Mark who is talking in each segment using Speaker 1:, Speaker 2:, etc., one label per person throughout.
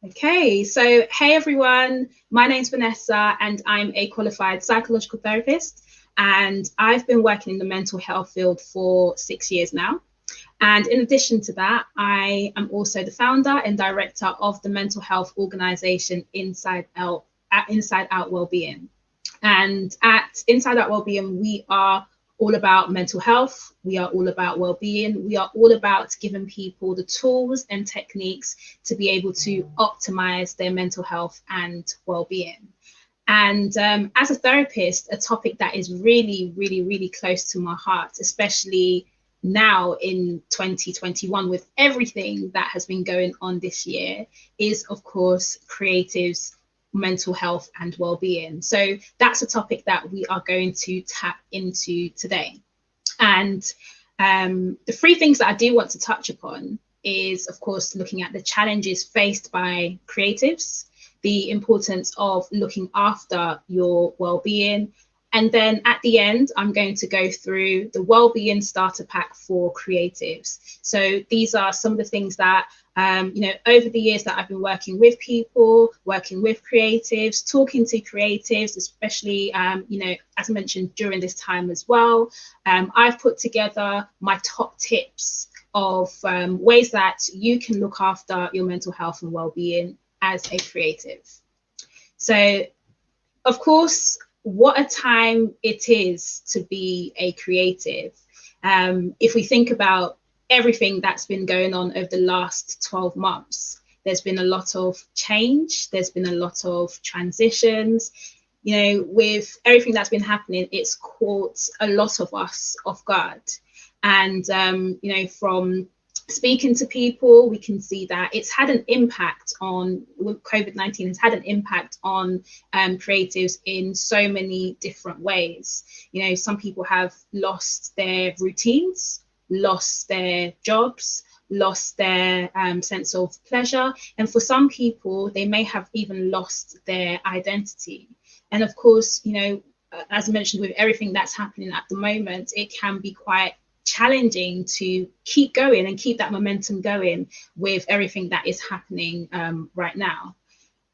Speaker 1: Okay, so hey everyone, my name's Vanessa and I'm a qualified psychological therapist, and I've been working in the mental health field for 6 years now. And in addition to that, I am also the founder and director of the mental health organization Inside Out Wellbeing. And at Inside Out Wellbeing, we are all about mental health. We are all about well-being. We are all about giving people the tools and techniques to be able to optimize their mental health and well-being. And as a therapist, a topic that is really, really, really close to my heart, especially now in 2021 with everything that has been going on this year, is of course creatives' mental health and well-being. So that's a topic that we are going to tap into today. And the three things that I do want to touch upon is, of course, looking at the challenges faced by creatives, the importance of looking after your well-being. And then at the end, I'm going to go through the well-being starter pack for creatives. So these are some of the things that, over the years that I've been working with people, working with creatives, talking to creatives, especially, as I mentioned during this time as well, I've put together my top tips of ways that you can look after your mental health and well-being as a creative. So, of course, what a time it is to be a creative. If we think about everything that's been going on over the last 12 months, there's been a lot of change, there's been a lot of transitions. With everything that's been happening, it's caught a lot of us off guard. And, from speaking to people, we can see that it's had an impact on COVID-19 has had an impact on creatives in so many different ways. Some people have lost their routines, lost their jobs, lost their sense of pleasure. And for some people, they may have even lost their identity. And of course, as I mentioned, with everything that's happening at the moment, it can be quite challenging to keep going and keep that momentum going with everything that is happening right now.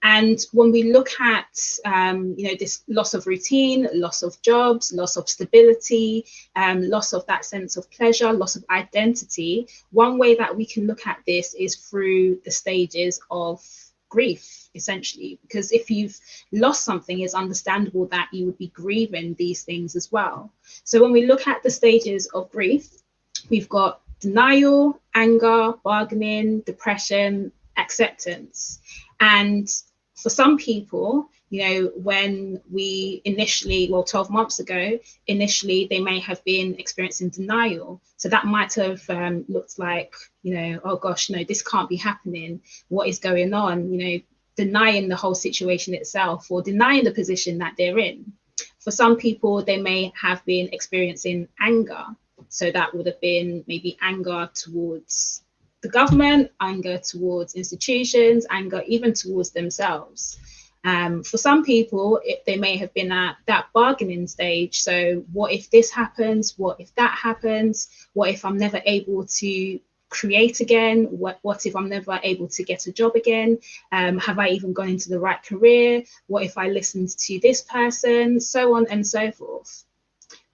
Speaker 1: And when we look at this loss of routine, loss of jobs, loss of stability, loss of that sense of pleasure, loss of identity, one way that we can look at this is through the stages of grief, essentially, because if you've lost something, it's understandable that you would be grieving these things as well. So when we look at the stages of grief, we've got denial, anger, bargaining, depression, acceptance. And for some people, when we initially, 12 months ago, initially, they may have been experiencing denial. So that might have looked like, oh gosh, no, this can't be happening. What is going on? Denying the whole situation itself or denying the position that they're in. For some people, they may have been experiencing anger. So that would have been maybe anger towards the government, anger towards institutions, anger even towards themselves. For some people, they may have been at that bargaining stage. So what if this happens? What if that happens? What if I'm never able to create again? What if I'm never able to get a job again? Have I even gone into the right career? What if I listened to this person? So on and so forth.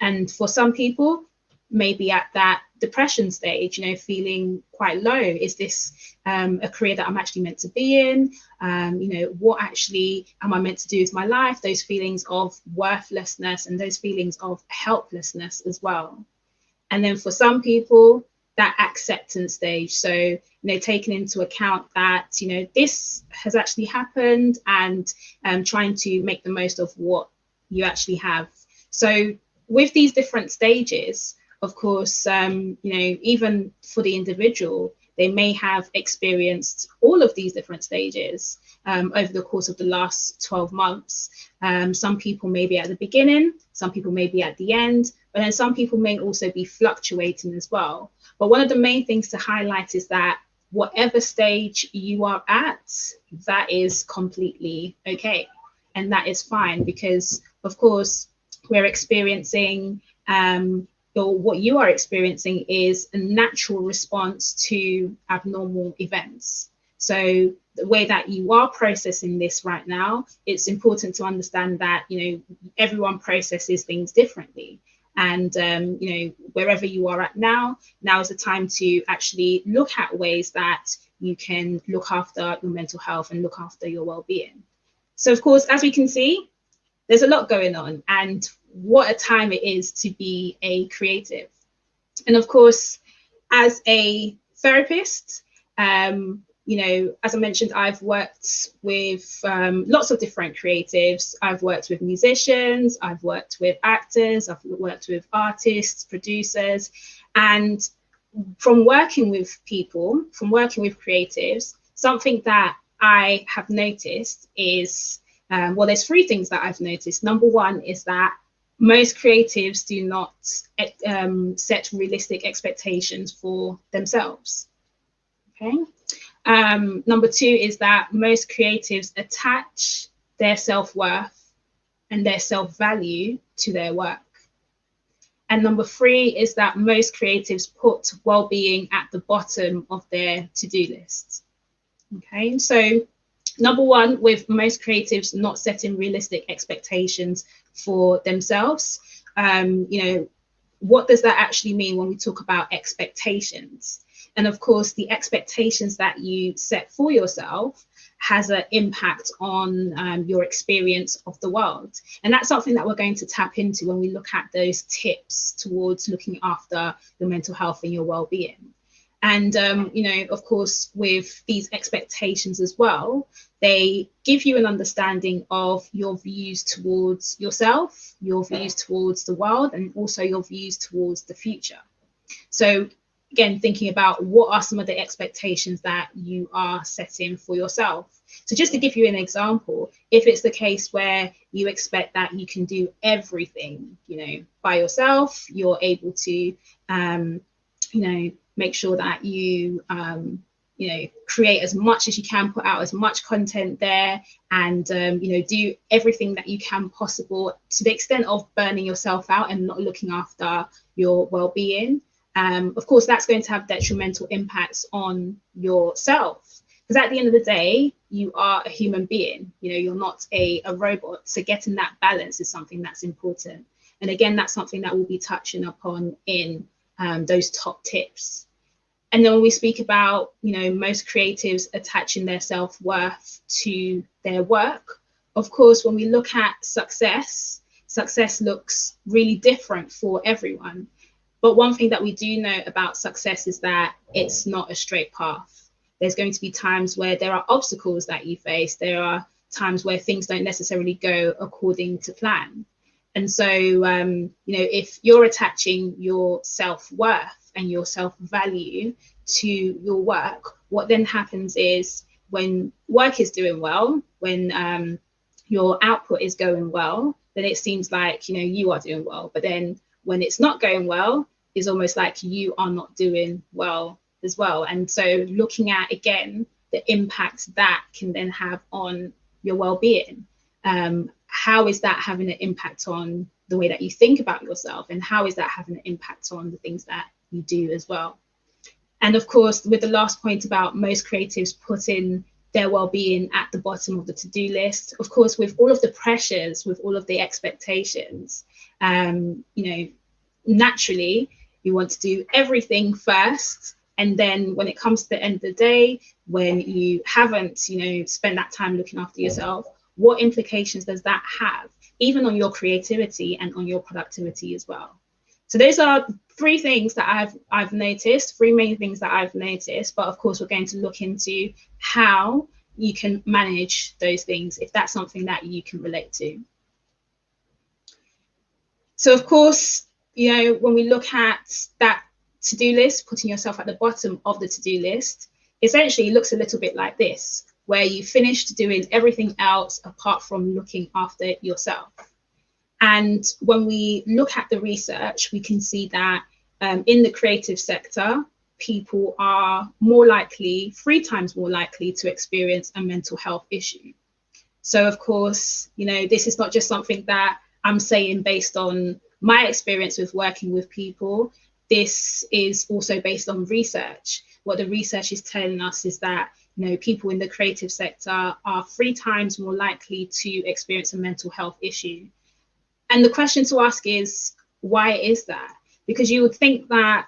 Speaker 1: And for some people, maybe at that depression stage, feeling quite low. Is this a career that I'm actually meant to be in? What actually am I meant to do with my life? Those feelings of worthlessness and those feelings of helplessness as well. And then for some people, that acceptance stage. So, taking into account that, this has actually happened and trying to make the most of what you actually have. So with these different stages, of course, even for the individual, they may have experienced all of these different stages over the course of the last 12 months. Some people may be at the beginning, some people may be at the end, but then some people may also be fluctuating as well. But one of the main things to highlight is that whatever stage you are at, that is completely okay. And that is fine because, of course, we're experiencing or what you are experiencing is a natural response to abnormal events. So the way that you are processing this right now, it's important to understand that, everyone processes things differently. And, wherever you are at now is the time to actually look at ways that you can look after your mental health and look after your well-being. So, of course, as we can see, there's a lot going on, and what a time it is to be a creative. And of course, as a therapist, as I mentioned, I've worked with lots of different creatives. I've worked with musicians, I've worked with actors, I've worked with artists, producers, and from working with people, from working with creatives, something that I have noticed is, there's three things that I've noticed. Number one is that most creatives do not set realistic expectations for themselves. Okay. Number two is that most creatives attach their self-worth and their self-value to their work. And number three is that most creatives put well-being at the bottom of their to-do list. Okay, so number one, with most creatives not setting realistic expectations for themselves, what does that actually mean when we talk about expectations? And of course, the expectations that you set for yourself has an impact on your experience of the world. And that's something that we're going to tap into when we look at those tips towards looking after your mental health and your well-being. And, of course, with these expectations as well, they give you an understanding of your views towards yourself, your views towards the world, and also your views towards the future. So again, thinking about what are some of the expectations that you are setting for yourself. So just to give you an example, if it's the case where you expect that you can do everything, by yourself, you're able to, make sure that you, create as much as you can, put out as much content there, and, do everything that you can possible to the extent of burning yourself out and not looking after your well-being. Of course, that's going to have detrimental impacts on yourself, because at the end of the day, you are a human being, you're not a robot. So getting that balance is something that's important. And again, that's something that we'll be touching upon in those top tips. And then when we speak about, most creatives attaching their self-worth to their work, of course, when we look at success looks really different for everyone. But one thing that we do know about success is that it's not a straight path. There's going to be times where there are obstacles that you face. There are times where things don't necessarily go according to plan. And so, if you're attaching your self-worth and your self-value to your work, what then happens is when work is doing well, when your output is going well, then it seems like, you are doing well. But then when it's not going well, it's almost like you are not doing well as well. And so looking at, again, the impact that can then have on your well-being. How is that having an impact on the way that you think about yourself? And how is that having an impact on the things that you do as well? And of course, with the last point about most creatives putting their well-being at the bottom of the to-do list, of course, with all of the pressures, with all of the expectations, naturally, you want to do everything first. And then when it comes to the end of the day, when you haven't, spent that time looking after yourself, what implications does that have, even on your creativity and on your productivity as well? So those are three things that I've noticed, three main things that I've noticed. But of course, we're going to look into how you can manage those things if that's something that you can relate to. So of course, when we look at that to-do list, putting yourself at the bottom of the to-do list, essentially it looks a little bit like this, where you finished doing everything else apart from looking after yourself. And when we look at the research, we can see that in the creative sector, people are more likely, 3 times more likely to experience a mental health issue. So of course, this is not just something that I'm saying based on my experience with working with people. This is also based on research. What the research is telling us is that people in the creative sector are 3 times more likely to experience a mental health issue. And the question to ask is, why is that? Because you would think that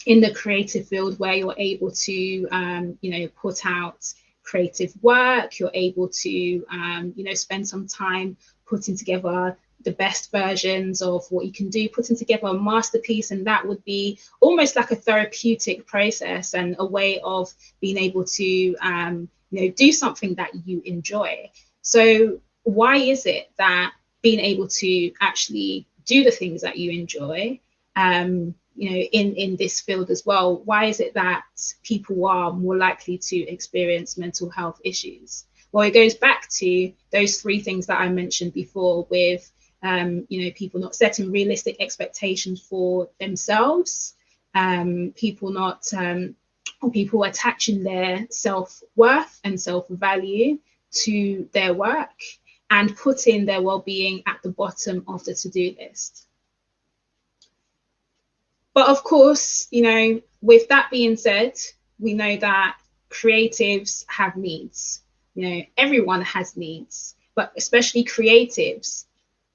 Speaker 1: in the creative field, where you're able to, put out creative work, you're able to, spend some time putting together the best versions of what you can do, putting together a masterpiece, and that would be almost like a therapeutic process and a way of being able to, do something that you enjoy. So why is it that being able to actually do the things that you enjoy, in this field as well, why is it that people are more likely to experience mental health issues? Well, it goes back to those 3 things that I mentioned before with, people not setting realistic expectations for themselves, people attaching their self-worth and self-value to their work, and putting their well-being at the bottom of the to-do list. But of course, with that being said, we know that creatives have needs. Everyone has needs, but especially creatives,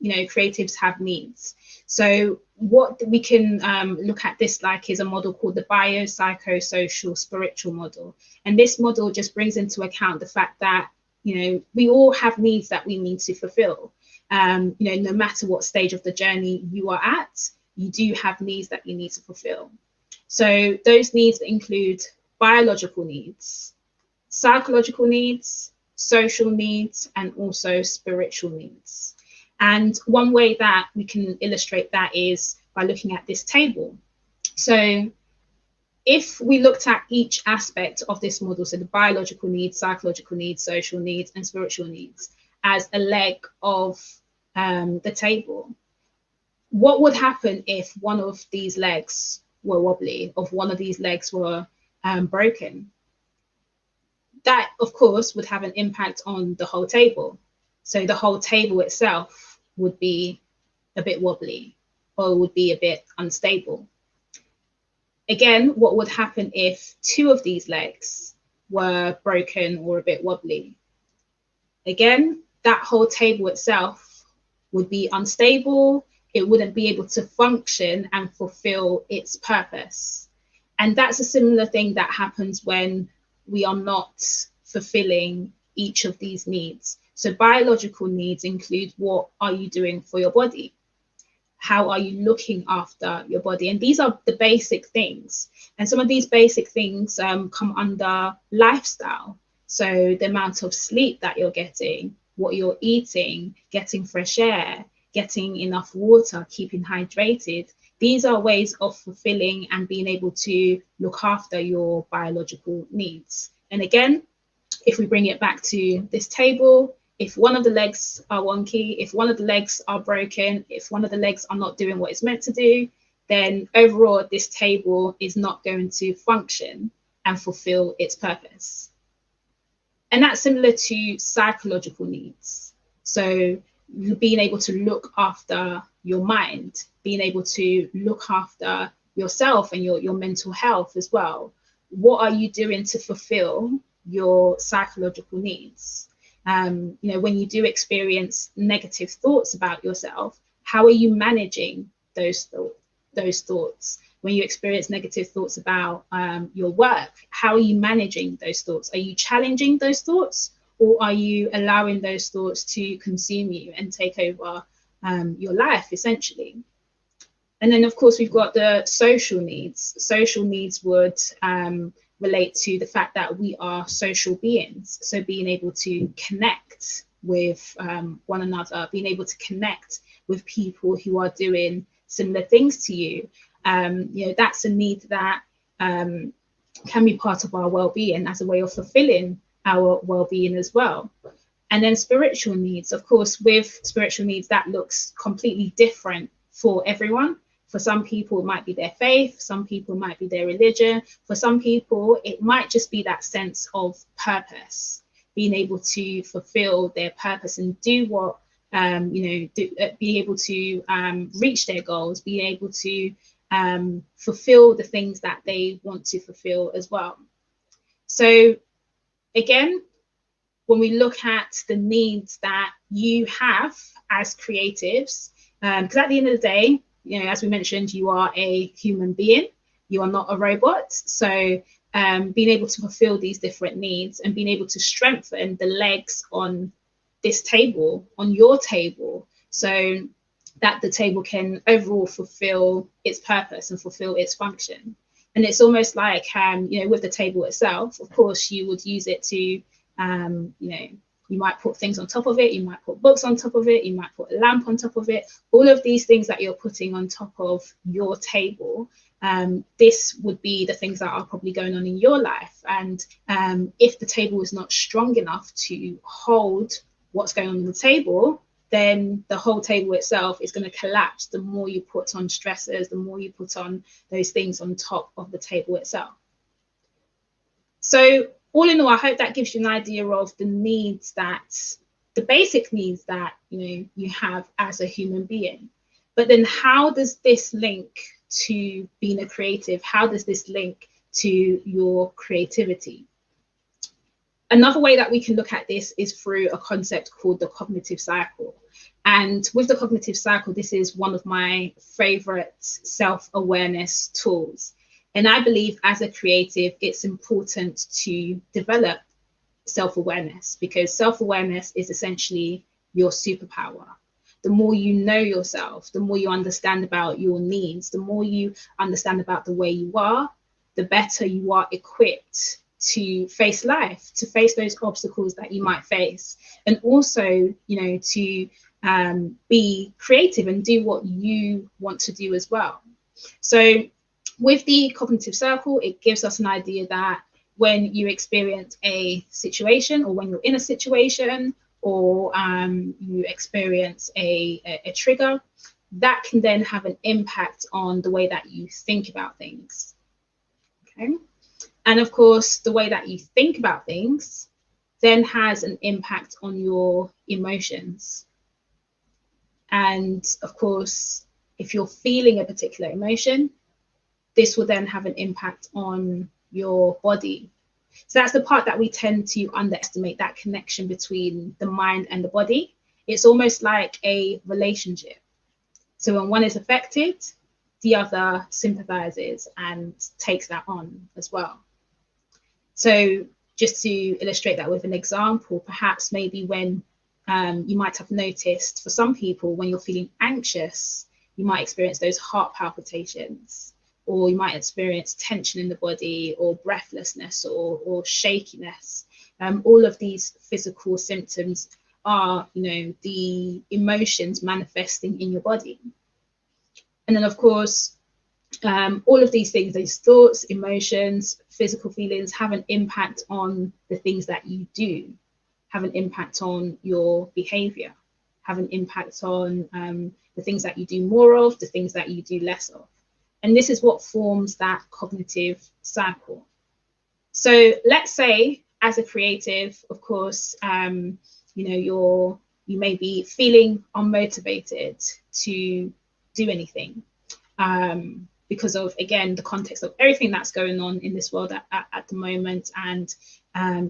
Speaker 1: creatives have needs. So what we can look at this like is a model called the Biopsychosocial spiritual model. And this model just brings into account the fact that, we all have needs that we need to fulfill. No matter what stage of the journey you are at, you do have needs that you need to fulfill. So those needs include biological needs, psychological needs, social needs, and also spiritual needs. And one way that we can illustrate that is by looking at this table. So if we looked at each aspect of this model, so the biological needs, psychological needs, social needs, and spiritual needs, as a leg of the table, what would happen if one of these legs were wobbly, if one of these legs were broken? That, of course, would have an impact on the whole table. So the whole table itself would be a bit wobbly, or would be a bit unstable. Again, what would happen if 2 of these legs were broken or a bit wobbly? Again, that whole table itself would be unstable. It wouldn't be able to function and fulfill its purpose. And that's a similar thing that happens when we are not fulfilling each of these needs. So biological needs include, what are you doing for your body? How are you looking after your body? And these are the basic things. And some of these basic things come under lifestyle. So the amount of sleep that you're getting, what you're eating, getting fresh air, getting enough water, keeping hydrated. These are ways of fulfilling and being able to look after your biological needs. And again, if we bring it back to this table, if one of the legs are wonky, if one of the legs are broken, if one of the legs are not doing what it's meant to do, then overall this table is not going to function and fulfill its purpose. And that's similar to psychological needs. So being able to look after your mind, being able to look after yourself and your mental health as well. What are you doing to fulfill your psychological needs? When you do experience negative thoughts about yourself, how are you managing those thoughts? When you experience negative thoughts about your work, how are you managing those thoughts? Are you challenging those thoughts, or are you allowing those thoughts to consume you and take over your life, essentially? And then, of course, we've got the social needs. Social needs would relate to the fact that we are social beings. So being able to connect with one another, being able to connect with people who are doing similar things to you. That's a need that can be part of our well-being as a way of fulfilling our well-being as well. And then spiritual needs, of course, with spiritual needs, that looks completely different for everyone. For some people, it might be their faith. Some people might be their religion. For some people, it might just be that sense of purpose, being able to fulfill their purpose and do what, be able to reach their goals, being able to fulfill the things that they want to fulfill as well. So again, when we look at the needs that you have as creatives, because at the end of the day, as we mentioned, you are a human being, you are not a robot. So being able to fulfill these different needs and being able to strengthen the legs on this table, on your table, so that the table can overall fulfill its purpose and fulfill its function. And it's almost like, with the table itself, of course, you would use it to, you might put things on top of it, you might put books on top of it, you might put a lamp on top of it, all of these things that you're putting on top of your table. This would be the things that are probably going on in your life. And if the table is not strong enough to hold what's going on the table, then the whole table itself is going to collapse the more you put on stressors, the more you put on those things on top of the table itself. So all in all, I hope that gives you an idea of the needs the basic needs that you have as a human being. But then how does this link to being a creative? How does this link to your creativity? Another way that we can look at this is through a concept called the cognitive cycle. And with the cognitive cycle, this is one of my favorite self-awareness tools. And I believe as a creative, it's important to develop self-awareness, because self-awareness is essentially your superpower. The more you know yourself, the more you understand about your needs, the more you understand about the way you are, the better you are equipped to face life, to face those obstacles that you might face, and also, to be creative and do what you want to do as well. So with the cognitive circle, it gives us an idea that when you experience a situation, or when you're in a situation, or you experience a trigger, that can then have an impact on the way that you think about things. Okay. And of course, the way that you think about things then has an impact on your emotions. And of course, if you're feeling a particular emotion, this will then have an impact on your body. So that's the part that we tend to underestimate, that connection between the mind and the body. It's almost like a relationship. So when one is affected, the other sympathizes and takes that on as well. So just to illustrate that with an example, perhaps maybe when you might have noticed, for some people, when you're feeling anxious, you might experience those heart palpitations, or you might experience tension in the body, or breathlessness, or shakiness. All of these physical symptoms are, the emotions manifesting in your body. And then, of course, all of these things, these thoughts, emotions, physical feelings, have an impact on the things that you do, have an impact on your behavior, have an impact on the things that you do more of, the things that you do less of. And this is what forms that cognitive cycle. So let's say, as a creative, of course, you may be feeling unmotivated to do anything because of, again, the context of everything that's going on in this world at the moment. And,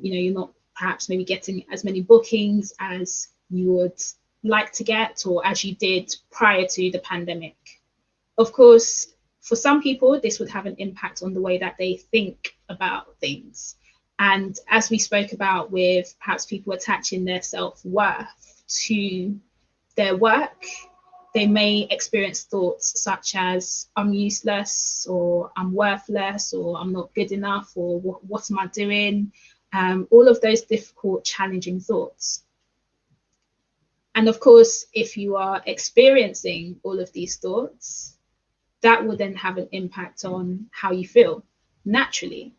Speaker 1: you're not perhaps maybe getting as many bookings as you would like to get, or as you did prior to the pandemic. Of course, for some people, this would have an impact on the way that they think about things. And as we spoke about, with perhaps people attaching their self-worth to their work, they may experience thoughts such as, I'm useless, or I'm worthless, or I'm not good enough, or what am I doing? All of those difficult, challenging thoughts. And of course, if you are experiencing all of these thoughts, that will then have an impact on how you feel naturally.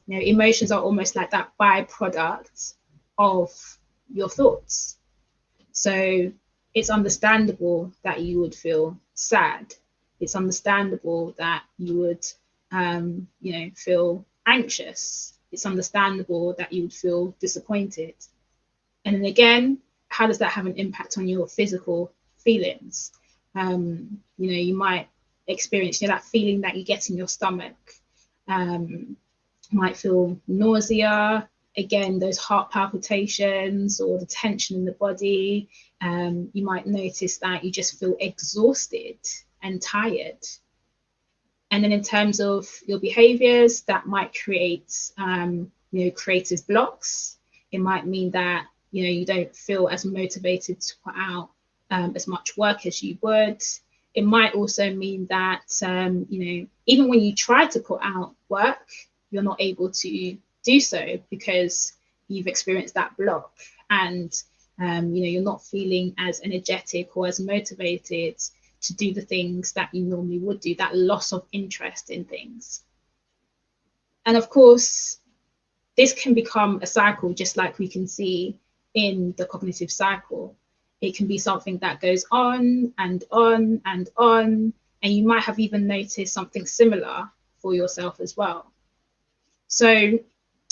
Speaker 1: Emotions are almost like that byproduct of your thoughts. So it's understandable that you would feel sad. It's understandable that you would, feel anxious. It's understandable that you would feel disappointed. And then again, how does that have an impact on your physical feelings? You might experience that feeling that you get in your stomach. You might feel nausea, again, those heart palpitations or the tension in the body. You might notice that you just feel exhausted and tired. And then in terms of your behaviors, that might create, creative blocks. It might mean that, you don't feel as motivated to put out as much work as you would. It might also mean that, even when you try to put out work, you're not able to do so because you've experienced that block, and you're not feeling as energetic or as motivated to do the things that you normally would do, that loss of interest in things. And of course, this can become a cycle, just like we can see in the cognitive cycle. It can be something that goes on and on and on, and you might have even noticed something similar for yourself as well. So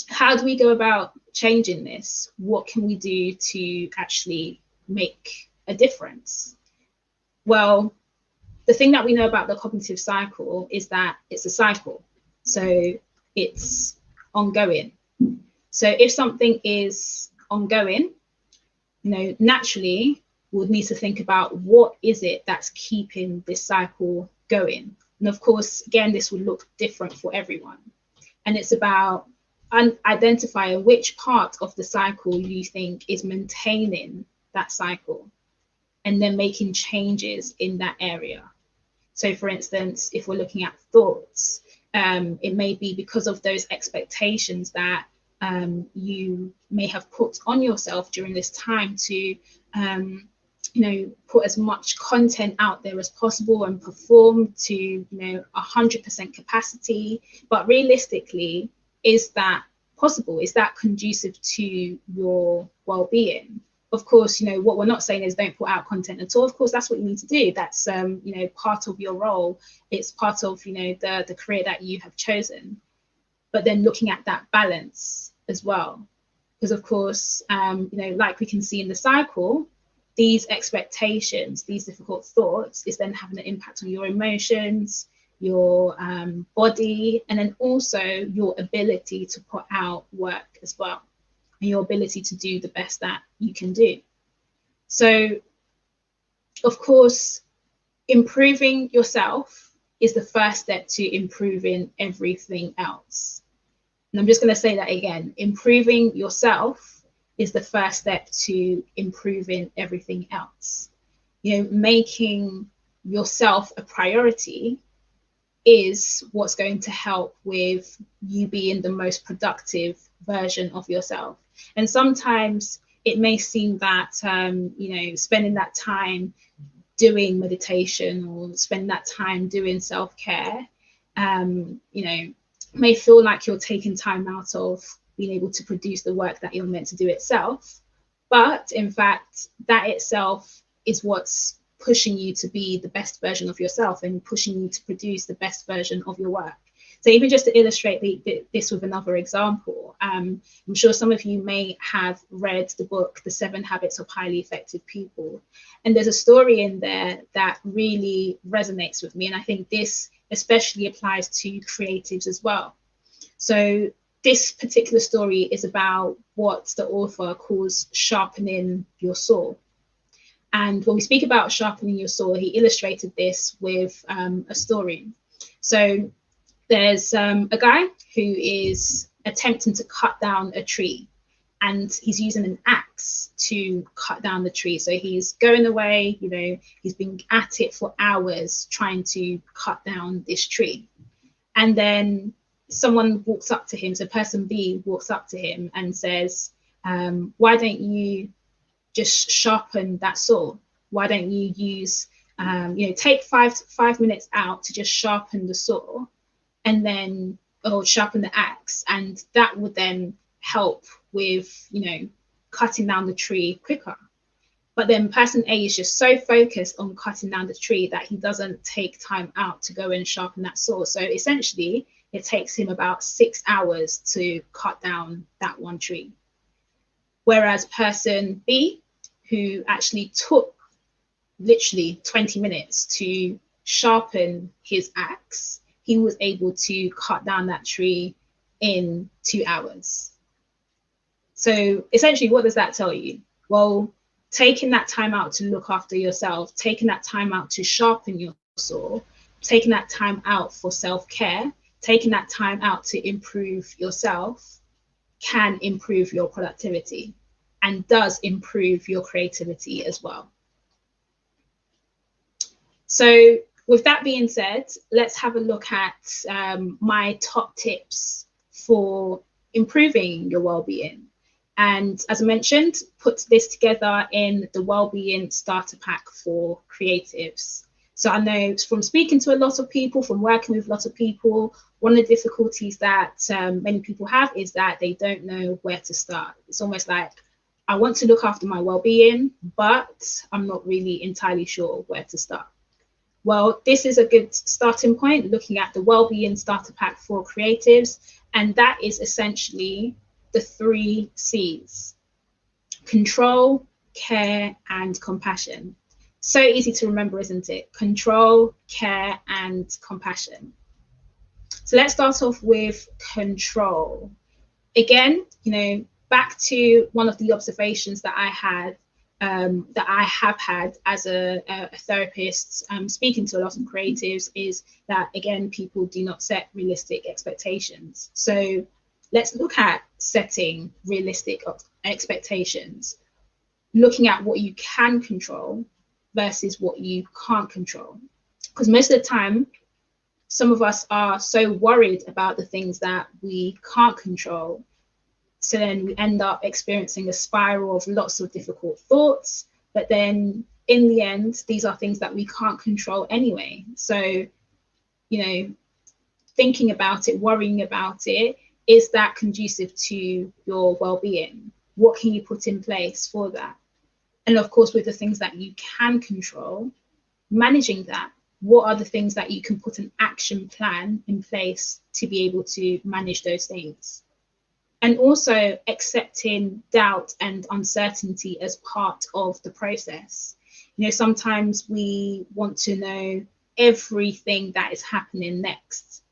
Speaker 1: how do we go about changing this? What can we do to actually make a difference? Well, the thing that we know about the cognitive cycle is that it's a cycle. So it's ongoing. So if something is ongoing, naturally we'll need to think about what is it that's keeping this cycle going. And of course, again, this will look different for everyone. And it's about identifying which part of the cycle you think is maintaining that cycle, and then making changes in that area. So for instance, if we're looking at thoughts, it may be because of those expectations that you may have put on yourself during this time to, put as much content out there as possible and perform to, 100% capacity. But realistically, is that possible? Is that conducive to your well-being? Of course, what we're not saying is don't put out content at all. Of course, that's what you need to do. That's, part of your role. It's part of, the career that you have chosen. But then looking at that balance as well. Because of course, like we can see in the cycle, these expectations, these difficult thoughts is then having an impact on your emotions, your body, and then also your ability to put out work as well, and your ability to do the best that you can do. So, of course, improving yourself is the first step to improving everything else. And I'm just going to say that again. Improving yourself is the first step to improving everything else. Making yourself a priority is what's going to help with you being the most productive version of yourself. And sometimes it may seem that, spending that time doing meditation or spending that time doing self-care, may feel like you're taking time out of being able to produce the work that you're meant to do itself. But in fact, that itself is what's pushing you to be the best version of yourself and pushing you to produce the best version of your work. So even just to illustrate this with another example, I'm sure some of you may have read the book, The 7 Habits of Highly Effective People. And there's a story in there that really resonates with me. And I think this especially applies to creatives as well. So this particular story is about what the author calls sharpening your saw. And when we speak about sharpening your saw, he illustrated this with a story. So there's a guy who is attempting to cut down a tree, and he's using an axe to cut down the tree. So he's going away, he's been at it for hours trying to cut down this tree. And then someone walks up to him, so person B walks up to him and says, why don't you just sharpen that saw? Why don't you use, take five minutes out to just sharpen the saw, and then, or sharpen the axe, and that would then help with, cutting down the tree quicker. But then person A is just so focused on cutting down the tree that he doesn't take time out to go and sharpen that saw. So essentially, it takes him about 6 hours to cut down that one tree. Whereas person B, who actually took literally 20 minutes to sharpen his axe, he was able to cut down that tree in 2 hours. So essentially, what does that tell you? Well, taking that time out to look after yourself, taking that time out to sharpen your saw, taking that time out for self-care, taking that time out to improve yourself can improve your productivity and does improve your creativity as well. So with that being said, let's have a look at my top tips for improving your well-being. And as I mentioned, put this together in the Wellbeing Starter Pack for creatives. So I know from speaking to a lot of people, from working with a lot of people, one of the difficulties that many people have is that they don't know where to start. It's almost like, I want to look after my well-being, but I'm not really entirely sure where to start. Well, this is a good starting point, looking at the Wellbeing Starter Pack for creatives, and that is essentially the 3 C's: control, care, and compassion. So easy to remember, isn't it? Control, care, and compassion. So let's start off with control. Again, back to one of the observations that I had, that I have had as a therapist, speaking to a lot of creatives, is that, again, people do not set realistic expectations. So let's look at setting realistic expectations, looking at what you can control versus what you can't control. Because most of the time, some of us are so worried about the things that we can't control. So then we end up experiencing a spiral of lots of difficult thoughts. But then in the end, these are things that we can't control anyway. So, thinking about it, worrying about it, is that conducive to your well-being? What can you put in place for that? And of course, with the things that you can control, managing that, what are the things that you can put an action plan in place to be able to manage those things? And also accepting doubt and uncertainty as part of the process. Sometimes we want to know everything that is happening next,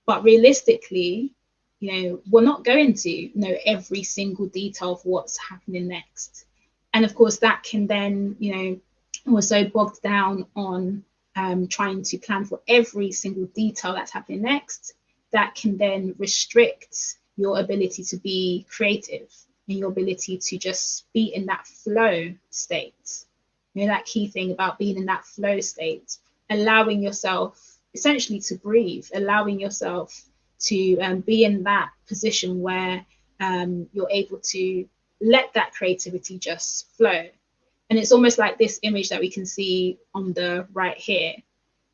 Speaker 1: but realistically, we're not going to know every single detail of what's happening next. And of course, that can then, we're so bogged down on trying to plan for every single detail that's happening next, that can then restrict your ability to be creative and your ability to just be in that flow state. That key thing about being in that flow state, allowing yourself essentially to breathe, allowing yourself to be in that position where you're able to let that creativity just flow. And it's almost like this image that we can see on the right here.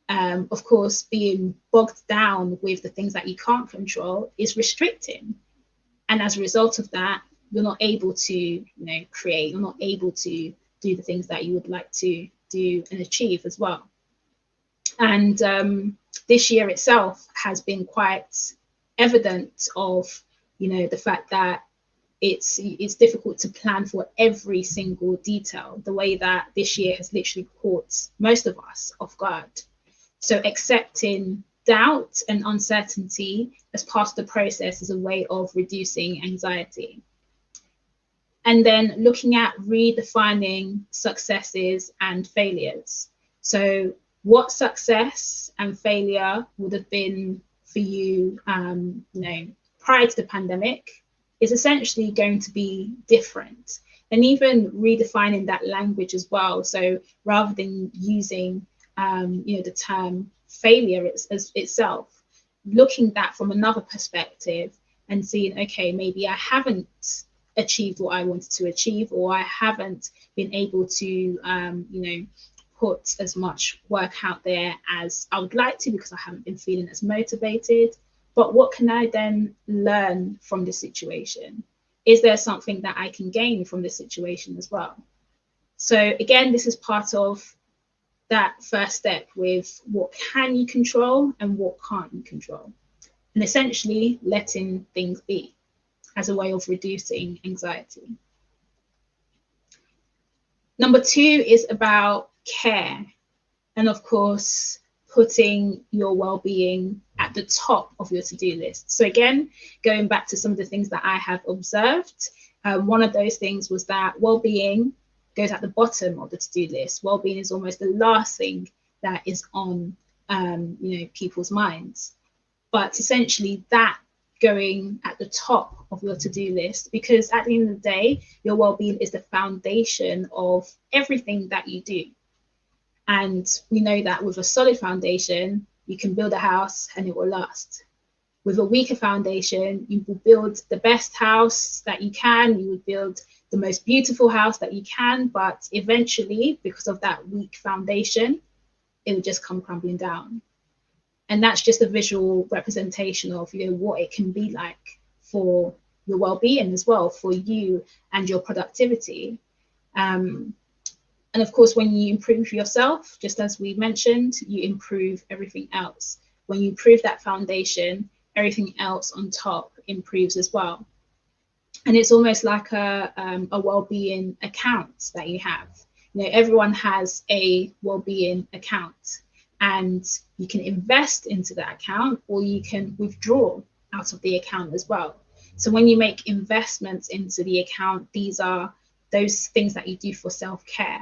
Speaker 1: Of course, being bogged down with the things that you can't control is restricting. And as a result of that, you're not able to, create, you're not able to do the things that you would like to do and achieve as well. And this year itself has been quite evident of, the fact that it's difficult to plan for every single detail, the way that this year has literally caught most of us off guard. So accepting doubt and uncertainty as part of the process is a way of reducing anxiety. And then looking at redefining successes and failures. So what success and failure would have been for you, prior to the pandemic, is essentially going to be different. And even redefining that language as well. So rather than using the term failure itself, looking at that from another perspective and seeing, okay, maybe I haven't achieved what I wanted to achieve, or I haven't been able to put as much work out there as I would like to because I haven't been feeling as motivated. But what can I then learn from this situation? Is there something that I can gain from this situation as well? So again, this is part of that first step with what can you control and what can't you control, and essentially letting things be as a way of reducing anxiety. Number 2 is about care, and of course putting your well-being at the top of your to-do list. So again, going back to some of the things that I have observed, One of those things was that well-being goes at the bottom of the to-do list. Well-being is almost the last thing that is on people's minds. But essentially that going at the top of your to-do list, because at the end of the day, your well-being is the foundation of everything that you do. And we know that with a solid foundation, you can build a house and it will last. With a weaker foundation, you will build the best house that you can, you will build the most beautiful house that you can, but eventually, because of that weak foundation, it will just come crumbling down. And that's just a visual representation of, what it can be like for your well-being as well, for you and your productivity. And of course, when you improve yourself, just as we mentioned, you improve everything else. When you improve that foundation, everything else on top improves as well. And it's almost like a well-being account that you have. Everyone has a well-being account, and you can invest into that account, or you can withdraw out of the account as well. So when you make investments into the account, these are those things that you do for self-care.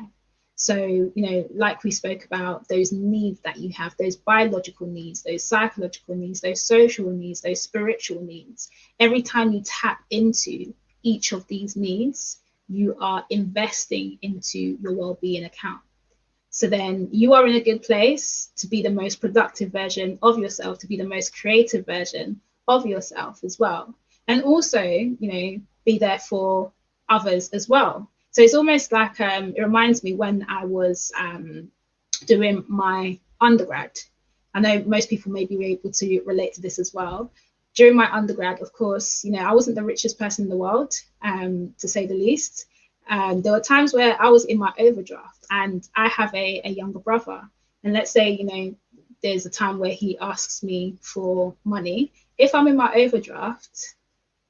Speaker 1: So, like we spoke about, those needs that you have, those biological needs, those psychological needs, those social needs, those spiritual needs, every time you tap into each of these needs, you are investing into your well-being account. So then you are in a good place to be the most productive version of yourself, to be the most creative version of yourself as well. And also, be there for others as well. So it's almost like, it reminds me when I was doing my undergrad. I know most people may be able to relate to this as well. During my undergrad, of course, I wasn't the richest person in the world, to say the least. There were times where I was in my overdraft, and I have a younger brother. And let's say, there's a time where he asks me for money. If I'm in my overdraft,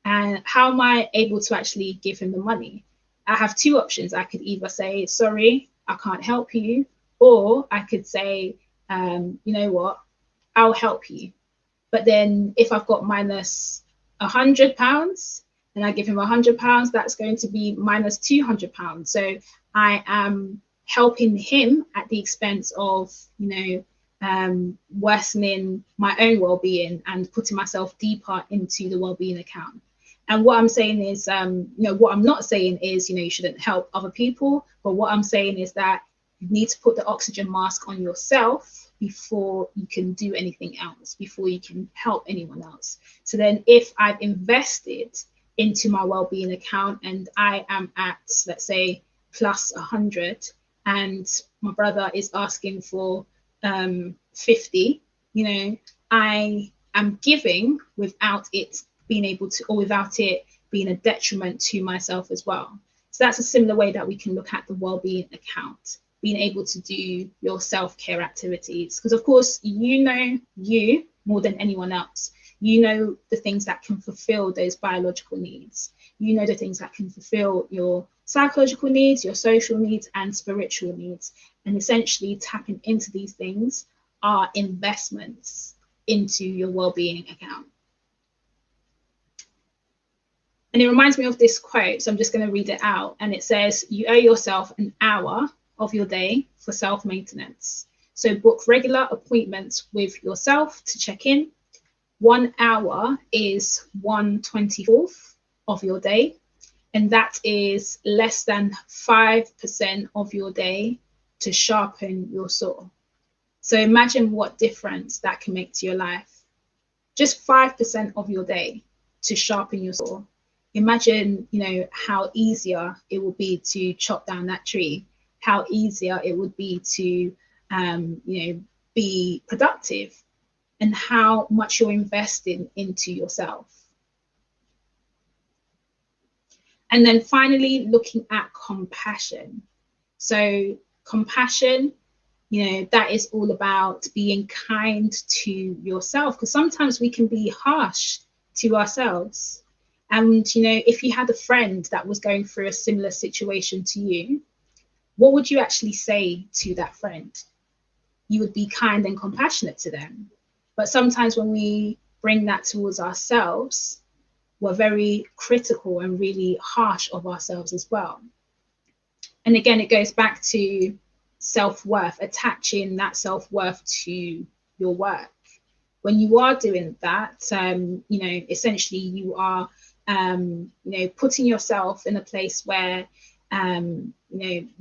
Speaker 1: and how am I able to actually give him the money? I have two options. I could either say, sorry, I can't help you, or I could say, you know what, I'll help you. But then if I've got minus £100 and I give him £100, that's going to be minus £200. So I am helping him at the expense of, worsening my own well-being and putting myself deeper into the well-being account. And what I'm saying is, what I'm not saying is, you shouldn't help other people. But what I'm saying is that you need to put the oxygen mask on yourself before you can do anything else, before you can help anyone else. So then if I've invested into my well-being account and I am at, let's say, plus 100, and my brother is asking for 50, I am giving without it being able to, or without it being a detriment to myself as well. So that's a similar way that we can look at the well-being account, being able to do your self-care activities. Because of course, you more than anyone else. The things that can fulfill those biological needs. The things that can fulfill your psychological needs, your social needs, and spiritual needs. And essentially tapping into these things are investments into your well-being account. And it reminds me of this quote, so I'm just going to read it out. And it says, you owe yourself an hour of your day for self-maintenance. So book regular appointments with yourself to check in. 1 hour is 1/24th of your day. And that is less than 5% of your day to sharpen your saw. So imagine what difference that can make to your life. Just 5% of your day to sharpen your saw. Imagine, how easier it would be to chop down that tree, how easier it would be to, be productive, and how much you're investing into yourself. And then finally, looking at compassion. So compassion, that is all about being kind to yourself, because sometimes we can be harsh to ourselves. And, if you had a friend that was going through a similar situation to you, what would you actually say to that friend? You would be kind and compassionate to them. But sometimes when we bring that towards ourselves, we're very critical and really harsh of ourselves as well. And again, it goes back to self-worth, attaching that self-worth to your work. When you are doing that, essentially you are, putting yourself in a place where,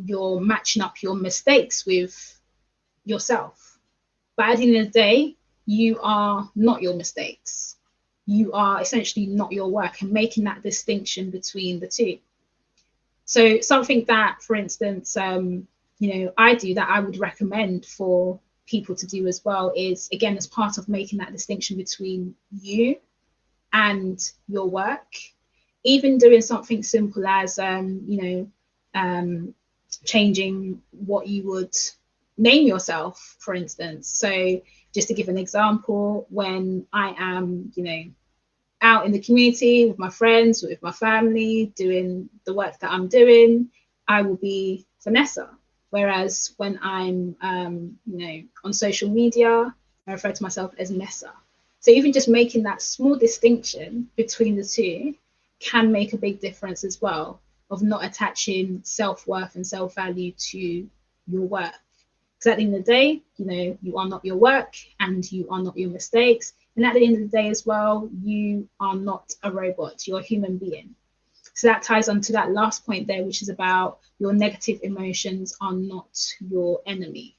Speaker 1: you're matching up your mistakes with yourself. But at the end of the day, you are not your mistakes. You are essentially not your work, and making that distinction between the two. So something that, for instance, I do that I would recommend for people to do as well is, again, as part of making that distinction between you and your work, even doing something simple as, changing what you would name yourself, for instance. So just to give an example, when I am, out in the community with my friends, with my family, doing the work that I'm doing, I will be Vanessa. Whereas when I'm, on social media, I refer to myself as Nessa. So even just making that small distinction between the two can make a big difference as well, of not attaching self-worth and self-value to your work. Because at the end of the day, you are not your work and you are not your mistakes. And at the end of the day as well, you are not a robot, you're a human being. So that ties on to that last point there, which is about your negative emotions are not your enemy.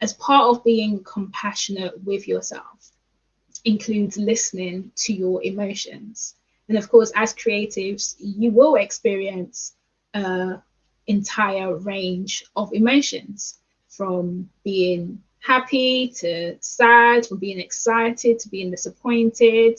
Speaker 1: As part of being compassionate with yourself includes listening to your emotions. And of course, as creatives, you will experience an entire range of emotions, from being happy to sad, from being excited to being disappointed.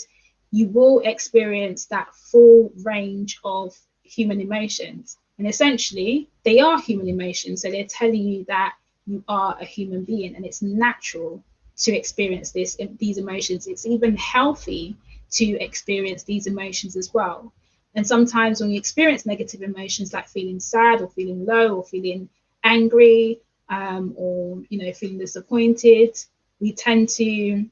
Speaker 1: You will experience that full range of human emotions. And essentially, they are human emotions. So they're telling you that you are a human being, and it's natural to experience these emotions. It's even healthy to experience these emotions as well. And sometimes when we experience negative emotions like feeling sad or feeling low or feeling angry, or feeling disappointed, we tend to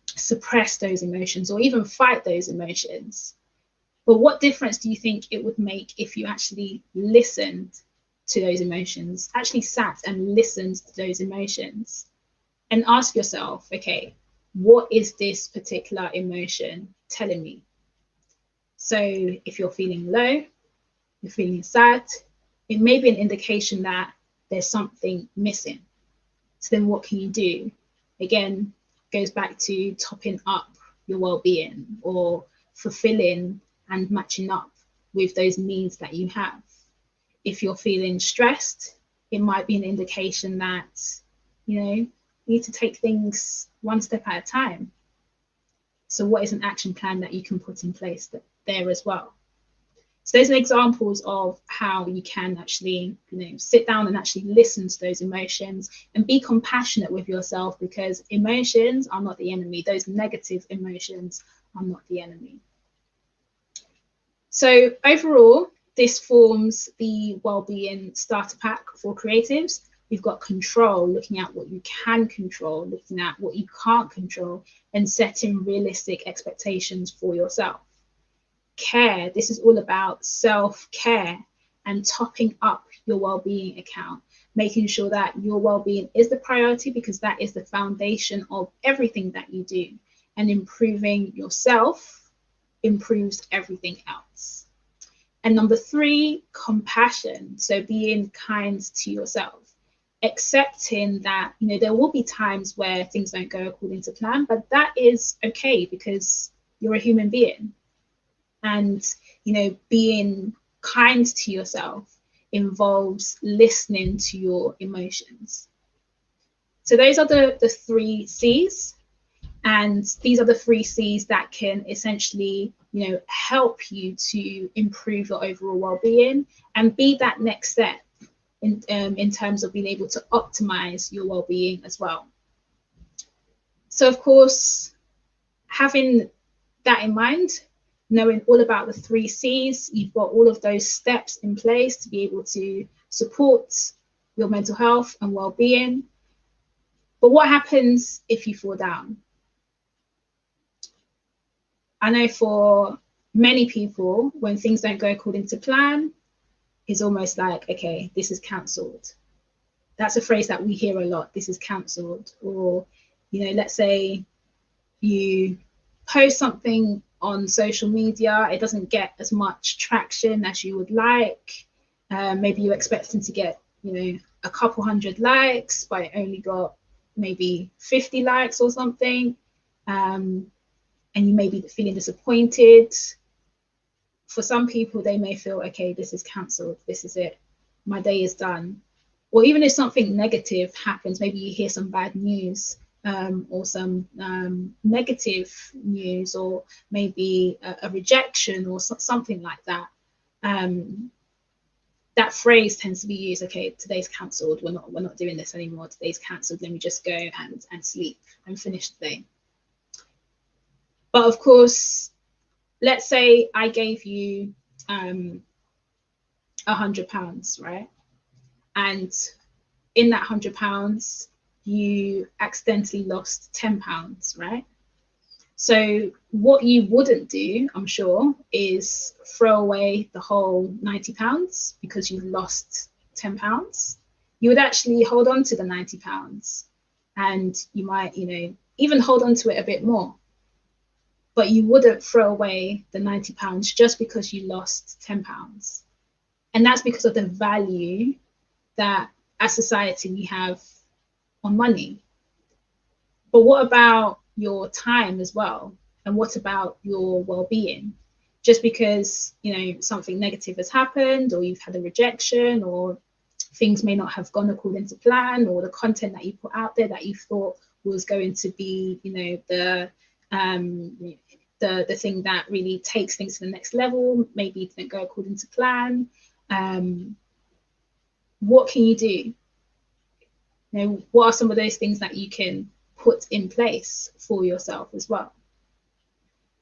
Speaker 1: suppress those emotions or even fight those emotions. But what difference do you think it would make if you actually listened to those emotions, actually sat and listened to those emotions, and ask yourself, okay, what is this particular emotion telling me? So if you're feeling low, you're feeling sad, it may be an indication that there's something missing. So then what can you do? Again, goes back to topping up your well-being or fulfilling and matching up with those needs that you have. If you're feeling stressed, it might be an indication that, you need to take things one step at a time. So what is an action plan that you can put in place there as well? So those are examples of how you can actually, sit down and actually listen to those emotions and be compassionate with yourself, because emotions are not the enemy. Those negative emotions are not the enemy. So overall, this forms the Wellbeing Starter Pack for creatives. We've got control, looking at what you can control, looking at what you can't control, and setting realistic expectations for yourself. Care, this is all about self-care and topping up your well-being account, making sure that your well-being is the priority, because that is the foundation of everything that you do, and improving yourself improves everything else. And number 3, compassion, so being kind to yourself, accepting that there will be times where things don't go according to plan, but that is okay, because you're a human being. And being kind to yourself involves listening to your emotions. So those are the 3 C's, and these are the 3 C's that can essentially help you to improve your overall well-being and be that next step in terms of being able to optimize your well-being as well. So of course, having that in mind, knowing all about the 3 C's, you've got all of those steps in place to be able to support your mental health and well-being. But what happens if you fall down? I know for many people, when things don't go according to plan, is almost like, okay, this is cancelled. That's a phrase that we hear a lot, this is cancelled. Or, you know, let's say you post something on social media, it doesn't get as much traction as you would like. Maybe you're expecting to get, you know, a couple hundred likes, but it only got maybe 50 likes or something. And you may be feeling disappointed. For some people, they may feel, okay, this is cancelled, this is it, my day is done. Or even if something negative happens, maybe you hear some bad news, or some negative news, or maybe a rejection or something like that. That phrase tends to be used, okay, today's cancelled, we're not doing this anymore, today's cancelled, let me just go and sleep and finish the day. But of course, let's say I gave you £100, right? And in that £100, you accidentally lost £10, right? So what you wouldn't do, I'm sure, is throw away the whole £90 because you've lost £10. You would actually hold on to the £90, and you might, you know, even hold on to it a bit more. But you wouldn't throw away the £90 just because you lost £10. And that's because of the value that as society we have on money. But what about your time as well? And what about your well-being? Just because, you know, something negative has happened, or you've had a rejection, or things may not have gone according to plan, or the content that you put out there that you thought was going to be, you know, the thing that really takes things to the next level, maybe it didn't go according to plan. What can you do? You know, what are some of those things that you can put in place for yourself as well?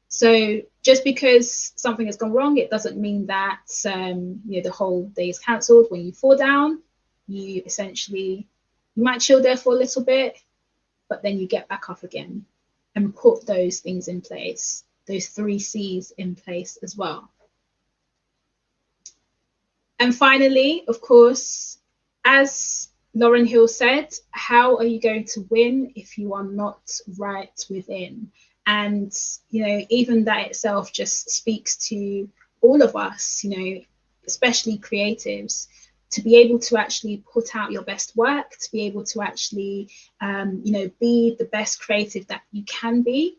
Speaker 1: So just because something has gone wrong, it doesn't mean that you know, the whole day is cancelled. When you fall down, you essentially, you might chill there for a little bit, but then you get back up again and put those things in place, those 3 C's in place as well. And finally, of course, as Lauryn Hill said, how are you going to win if you are not right within? And, you know, even that itself just speaks to all of us, you know, especially creatives, to be able to actually put out your best work, to be able to actually, you know, be the best creative that you can be.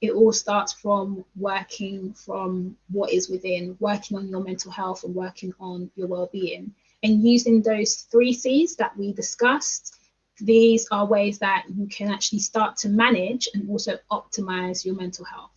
Speaker 1: It all starts from working from what is within, working on your mental health and working on your well-being. And using those 3 C's that we discussed, these are ways that you can actually start to manage and also optimize your mental health.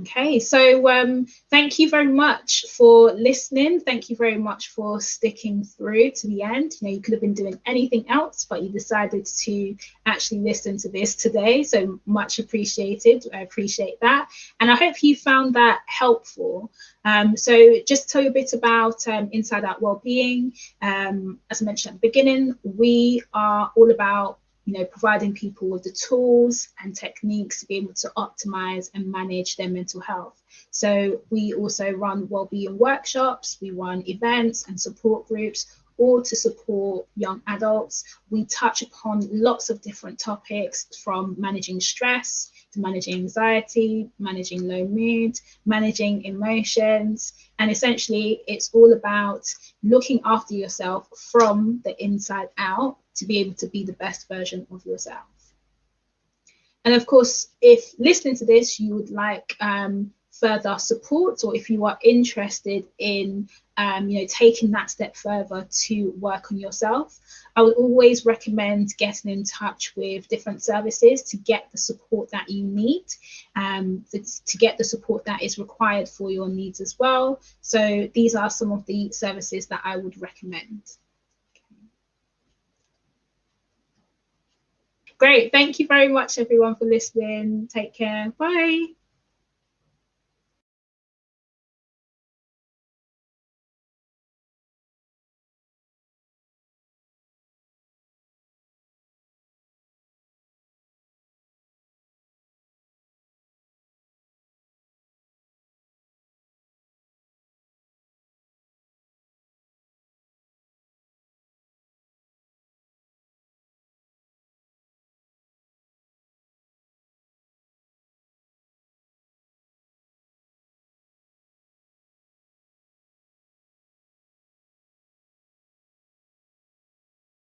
Speaker 1: Okay, so thank you very much for listening. Thank you very much for sticking through to the end. You know, you could have been doing anything else, but you decided to actually listen to this today. So much appreciated. I appreciate that. And I hope you found that helpful. So just to tell you a bit about Inside Out Wellbeing, as I mentioned at the beginning, we are all about, you know, providing people with the tools and techniques to be able to optimize and manage their mental health. So we also run wellbeing workshops, we run events and support groups, all to support young adults. We touch upon lots of different topics, from managing stress to managing anxiety, managing low mood, managing emotions. And essentially, it's all about looking after yourself from the inside out to be able to be the best version of yourself. And of course, if listening to this, you would like further support, or if you are interested in you know, taking that step further to work on yourself, I would always recommend getting in touch with different services to get the support that you need, to get the support that is required for your needs as well. So these are some of the services that I would recommend. Great. Thank you very much, everyone, for listening. Take care. Bye.